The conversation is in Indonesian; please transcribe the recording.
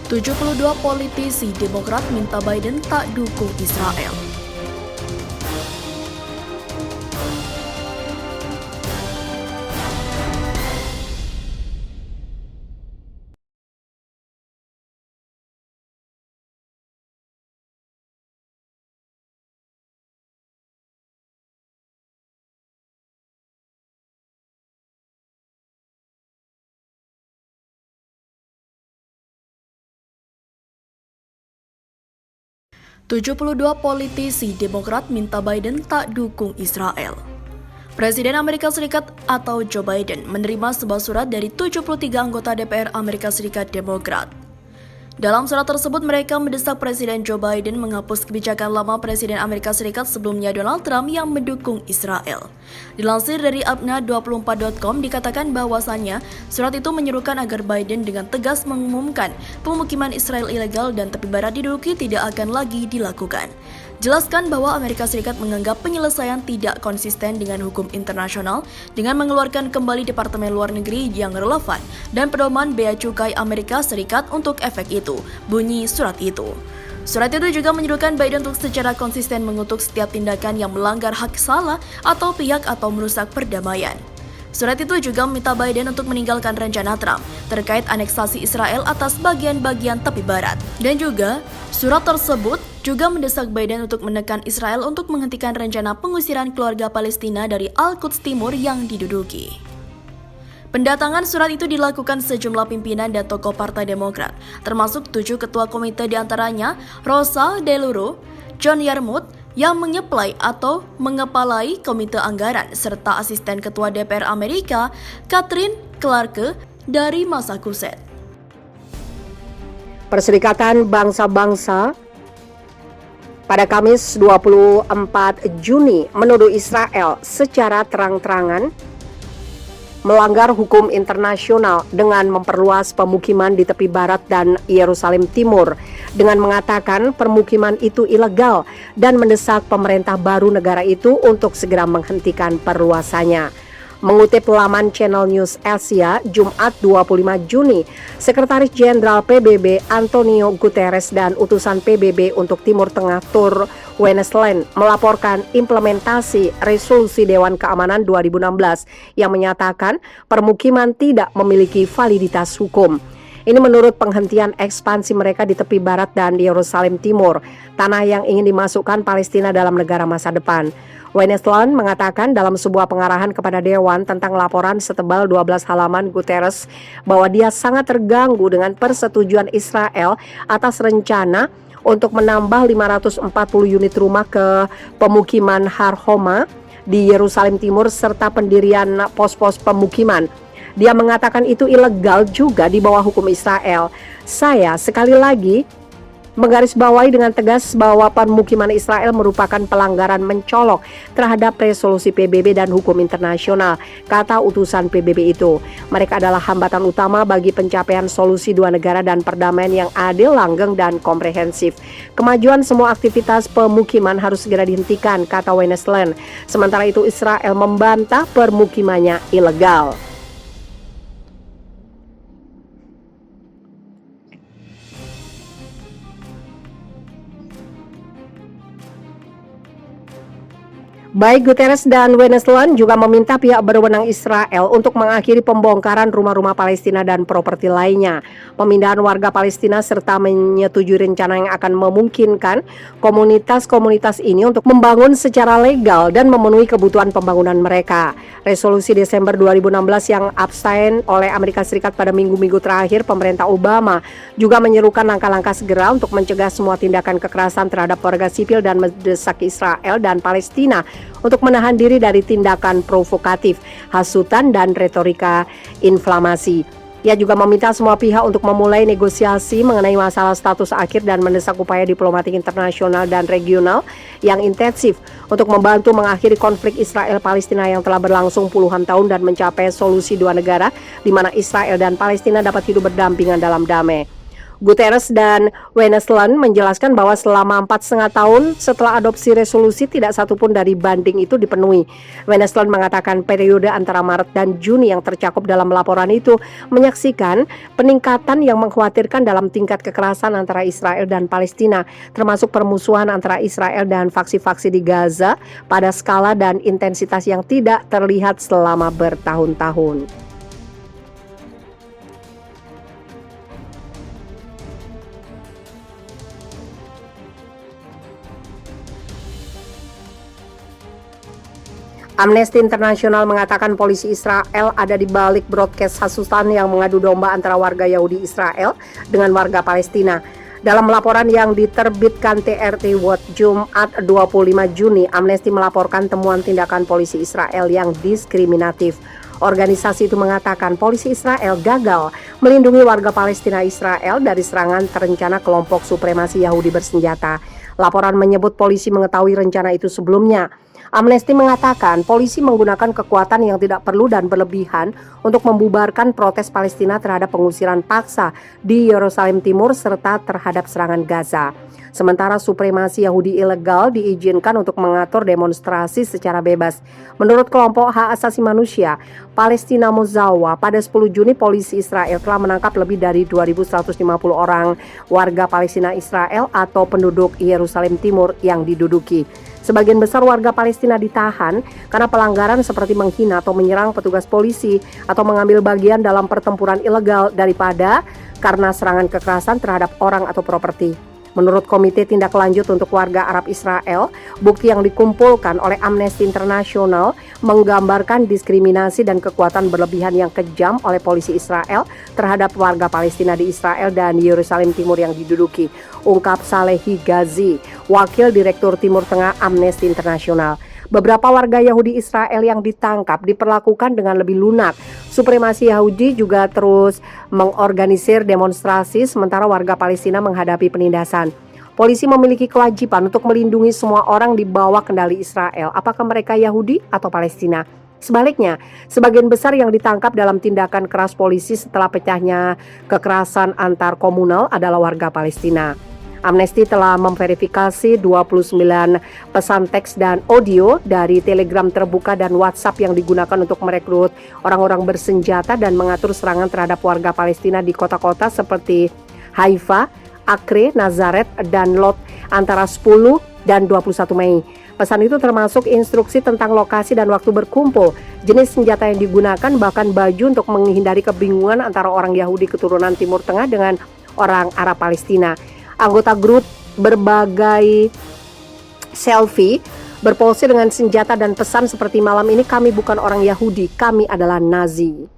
72 politisi Demokrat minta Biden tak dukung Israel. "72 politisi Demokrat minta Biden tak dukung Israel." Presiden Amerika Serikat atau Joe Biden menerima sebuah surat dari 73 anggota DPR Amerika Serikat Demokrat. Dalam surat tersebut, mereka mendesak Presiden Joe Biden menghapus kebijakan lama Presiden Amerika Serikat sebelumnya Donald Trump yang mendukung Israel. Dilansir dari Abna24.com dikatakan bahwasannya surat itu menyerukan agar Biden dengan tegas mengumumkan pemukiman Israel ilegal dan tepi barat diduduki tidak akan lagi dilakukan. Jelaskan bahwa Amerika Serikat menganggap penyelesaian tidak konsisten dengan hukum internasional dengan mengeluarkan kembali Departemen Luar Negeri yang relevan dan pedoman bea cukai Amerika Serikat untuk efek itu, bunyi surat itu. Surat itu juga menyuruhkan Biden untuk secara konsisten mengutuk setiap tindakan yang melanggar hak salah atau pihak atau merusak perdamaian. Surat itu juga meminta Biden untuk meninggalkan rencana Trump terkait aneksasi Israel atas bagian-bagian tepi barat. Dan juga, surat tersebut juga mendesak Biden untuk menekan Israel untuk menghentikan rencana pengusiran keluarga Palestina dari Al-Quds Timur yang diduduki. Pendatangan surat itu dilakukan sejumlah pimpinan dan tokoh Partai Demokrat, termasuk 7 ketua komite diantaranya Rosa DeLauro, John Yarmuth, yang mengeplai atau mengepalai Komite Anggaran, serta asisten ketua DPR Amerika, Catherine Clarke dari Massachusetts. Perserikatan Bangsa-Bangsa pada Kamis 24 Juni menuduh Israel secara terang-terangan melanggar hukum internasional dengan memperluas pemukiman di tepi barat dan Yerusalem Timur dengan mengatakan permukiman itu ilegal dan mendesak pemerintah baru negara itu untuk segera menghentikan perluasannya. Mengutip laman Channel News Asia, Jumat 25 Juni, Sekretaris Jenderal PBB Antonio Guterres dan utusan PBB untuk Timur Tengah Tur Wennesland melaporkan implementasi resolusi Dewan Keamanan 2016 yang menyatakan permukiman tidak memiliki validitas hukum. Ini menurut penghentian ekspansi mereka di tepi barat dan di Yerusalem Timur, tanah yang ingin dimasukkan Palestina dalam negara masa depan. Wennesland mengatakan dalam sebuah pengarahan kepada Dewan tentang laporan setebal 12 halaman Guterres bahwa dia sangat terganggu dengan persetujuan Israel atas rencana untuk menambah 540 unit rumah ke pemukiman Har Homa di Yerusalem Timur serta pendirian pos-pos pemukiman. Dia mengatakan itu ilegal juga di bawah hukum Israel. Saya sekali lagi menggarisbawahi dengan tegas bahwa pemukiman Israel merupakan pelanggaran mencolok terhadap resolusi PBB dan hukum internasional, kata utusan PBB itu. Mereka adalah hambatan utama bagi pencapaian solusi dua negara dan perdamaian yang adil, langgeng, dan komprehensif. Kemajuan semua aktivitas pemukiman harus segera dihentikan, kata Wennesland. Sementara itu Israel membantah permukimannya ilegal. Baik Guterres dan Wennesland juga meminta pihak berwenang Israel untuk mengakhiri pembongkaran rumah-rumah Palestina dan properti lainnya, pemindahan warga Palestina serta menyetujui rencana yang akan memungkinkan komunitas-komunitas ini untuk membangun secara legal dan memenuhi kebutuhan pembangunan mereka. Resolusi Desember 2016 yang abstain oleh Amerika Serikat pada minggu-minggu terakhir pemerintah Obama juga menyerukan langkah-langkah segera untuk mencegah semua tindakan kekerasan terhadap warga sipil dan mendesak Israel dan Palestina untuk menahan diri dari tindakan provokatif, hasutan, dan retorika inflamasi. Ia juga meminta semua pihak untuk memulai negosiasi mengenai masalah status akhir dan mendesak upaya diplomatik internasional dan regional yang intensif untuk membantu mengakhiri konflik Israel-Palestina yang telah berlangsung puluhan tahun dan mencapai solusi dua negara di mana Israel dan Palestina dapat hidup berdampingan dalam damai. Guterres dan Wendelsland menjelaskan bahwa selama 4,5 tahun setelah adopsi resolusi tidak satupun dari banding itu dipenuhi. Wendelsland mengatakan periode antara Maret dan Juni yang tercakup dalam laporan itu menyaksikan peningkatan yang mengkhawatirkan dalam tingkat kekerasan antara Israel dan Palestina, termasuk permusuhan antara Israel dan faksi-faksi di Gaza pada skala dan intensitas yang tidak terlihat selama bertahun-tahun. Amnesty International mengatakan polisi Israel ada di balik broadcast hasutan yang mengadu domba antara warga Yahudi Israel dengan warga Palestina. Dalam laporan yang diterbitkan TRT Watch Jumat 25 Juni, Amnesty melaporkan temuan tindakan polisi Israel yang diskriminatif. Organisasi itu mengatakan polisi Israel gagal melindungi warga Palestina Israel dari serangan terencana kelompok supremasi Yahudi bersenjata. Laporan menyebut polisi mengetahui rencana itu sebelumnya. Amnesty mengatakan polisi menggunakan kekuatan yang tidak perlu dan berlebihan untuk membubarkan protes Palestina terhadap pengusiran paksa di Yerusalem Timur serta terhadap serangan Gaza. Sementara supremasi Yahudi ilegal diizinkan untuk mengatur demonstrasi secara bebas. Menurut kelompok hak asasi manusia Palestina Mozawa, pada 10 Juni polisi Israel telah menangkap lebih dari 2.150 orang warga Palestina Israel atau penduduk Yerusalem Timur yang diduduki. Sebagian besar warga Palestina ditahan karena pelanggaran seperti menghina atau menyerang petugas polisi atau mengambil bagian dalam pertempuran ilegal daripada karena serangan kekerasan terhadap orang atau properti. Menurut Komite Tindak Lanjut untuk Warga Arab Israel, bukti yang dikumpulkan oleh Amnesty International menggambarkan diskriminasi dan kekuatan berlebihan yang kejam oleh polisi Israel terhadap warga Palestina di Israel dan Yerusalem Timur yang diduduki, ungkap Salehi Ghazi, Wakil Direktur Timur Tengah Amnesty International. Beberapa warga Yahudi Israel yang ditangkap diperlakukan dengan lebih lunak. Supremasi Yahudi juga terus mengorganisir demonstrasi sementara warga Palestina menghadapi penindasan. Polisi memiliki kewajiban untuk melindungi semua orang di bawah kendali Israel, apakah mereka Yahudi atau Palestina. Sebaliknya, sebagian besar yang ditangkap dalam tindakan keras polisi setelah pecahnya kekerasan antar komunal adalah warga Palestina. Amnesty telah memverifikasi 29 pesan teks dan audio dari Telegram terbuka dan WhatsApp yang digunakan untuk merekrut orang-orang bersenjata dan mengatur serangan terhadap warga Palestina di kota-kota seperti Haifa, Acre, Nazaret, dan Lot antara 10 dan 21 Mei. Pesan itu termasuk instruksi tentang lokasi dan waktu berkumpul, jenis senjata yang digunakan, bahkan baju untuk menghindari kebingungan antara orang Yahudi keturunan Timur Tengah dengan orang Arab Palestina. Anggota grup berbagai selfie berpose dengan senjata dan pesan seperti malam ini kami bukan orang Yahudi, kami adalah Nazi.